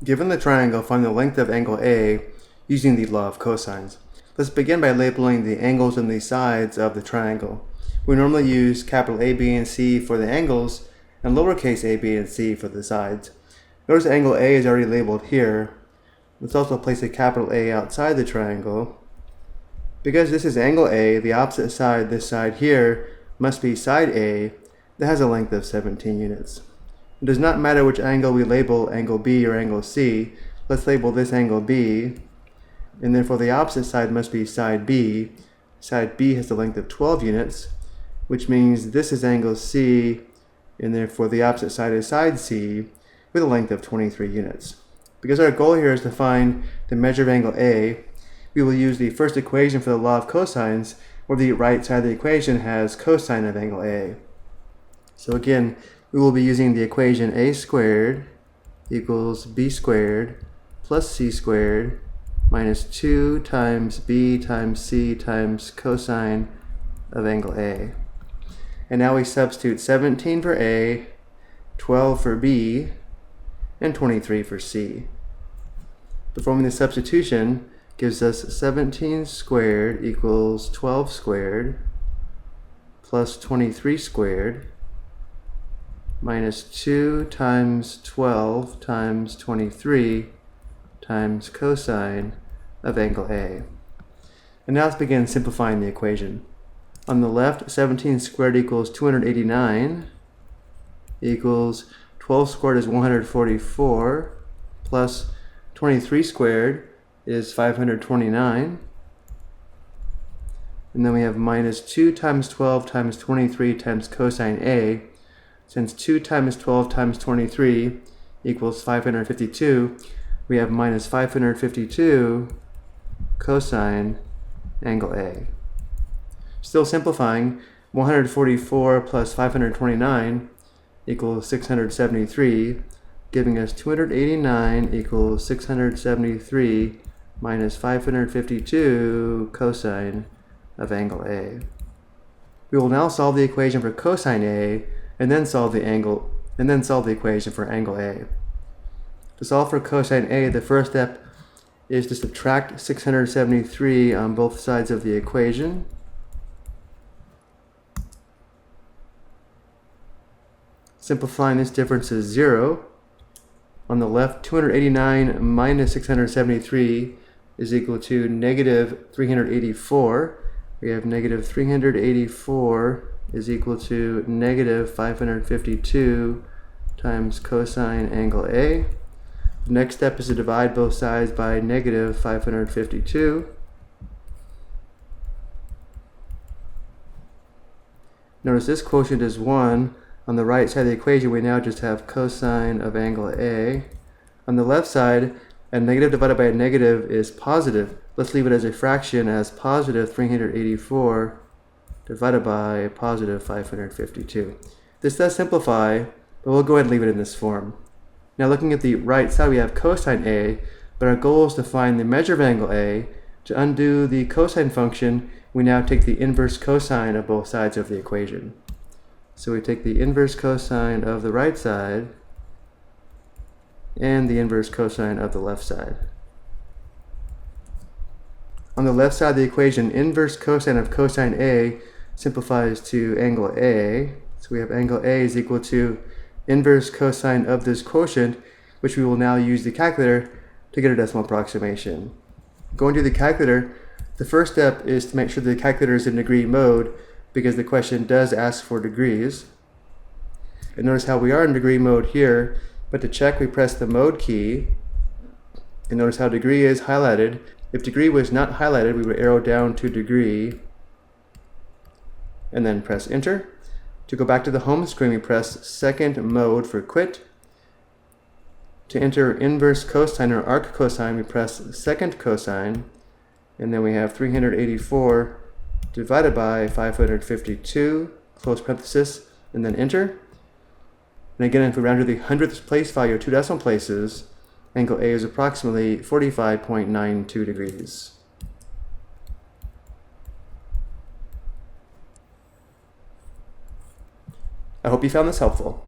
Given the triangle, find the length of angle A using the law of cosines. Let's begin by labeling the angles on the sides of the triangle. We normally use capital A, B, and C for the angles and lowercase a, b, and c for the sides. Notice angle A is already labeled here. Let's also place a capital A outside the triangle. Because this is angle A, the opposite side, this side here, must be side A that has a length of 17 units. It does not matter which angle we label, angle B or angle C. Let's label this angle B, and therefore the opposite side must be side B. Side B has a length of 12 units, which means this is angle C, and therefore the opposite side is side C with a length of 23 units. Because our goal here is to find the measure of angle A, we will use the first equation for the law of cosines, where the right side of the equation has cosine of angle A. So again, we will be using the equation a squared equals b squared plus c squared minus 2 times b times c times cosine of angle A. And now we substitute 17 for A, 12 for B, and 23 for C. Performing the substitution gives us 17 squared equals 12 squared plus 23 squared minus 2 times 12 times 23 times cosine of angle A. And now let's begin simplifying the equation. On the left, 17 squared equals 289 equals 12 squared is 144 plus 23 squared is 529. And then we have minus 2 times 12 times 23 times cosine A. Since 2 times 12 times 23 equals 552, we have minus 552 cosine angle A. Still simplifying, 144 plus 529 equals 673, giving us 289 equals 673 minus 552 cosine of angle A. We will now solve the equation for cosine A and then solve the equation for angle A. To solve for cosine A, the first step is to subtract 673 on both sides of the equation. Simplifying, this difference is 0. On the left, 289 minus 673 is equal to negative 384. We have negative 384 is equal to negative 552 times cosine angle A. The next step is to divide both sides by negative 552. Notice this quotient is 1. On the right side of the equation, we now just have cosine of angle A. On the left side, a negative divided by a negative is positive. Let's leave it as a fraction as positive 384 divided by positive 552. This does simplify, but we'll go ahead and leave it in this form. Now looking at the right side, we have cosine A, but our goal is to find the measure of angle A. To undo the cosine function, we now take the inverse cosine of both sides of the equation. So we take the inverse cosine of the right side and the inverse cosine of the left side. On the left side of the equation, inverse cosine of cosine A simplifies to angle A. So we have angle A is equal to inverse cosine of this quotient, which we will now use the calculator to get a decimal approximation. Going to the calculator, the first step is to make sure the calculator is in degree mode, because the question does ask for degrees. And notice how we are in degree mode here, but to check we press the mode key, and notice how degree is highlighted. If degree was not highlighted, we would arrow down to degree, and then press enter. To go back to the home screen, we press second mode for quit. To enter inverse cosine or arc cosine, we press second cosine, and then we have 384 divided by 552, close parenthesis, and then enter. And again, if we round to the 100th place value, 2 decimal places, angle A is approximately 45.92 degrees. I hope you found this helpful.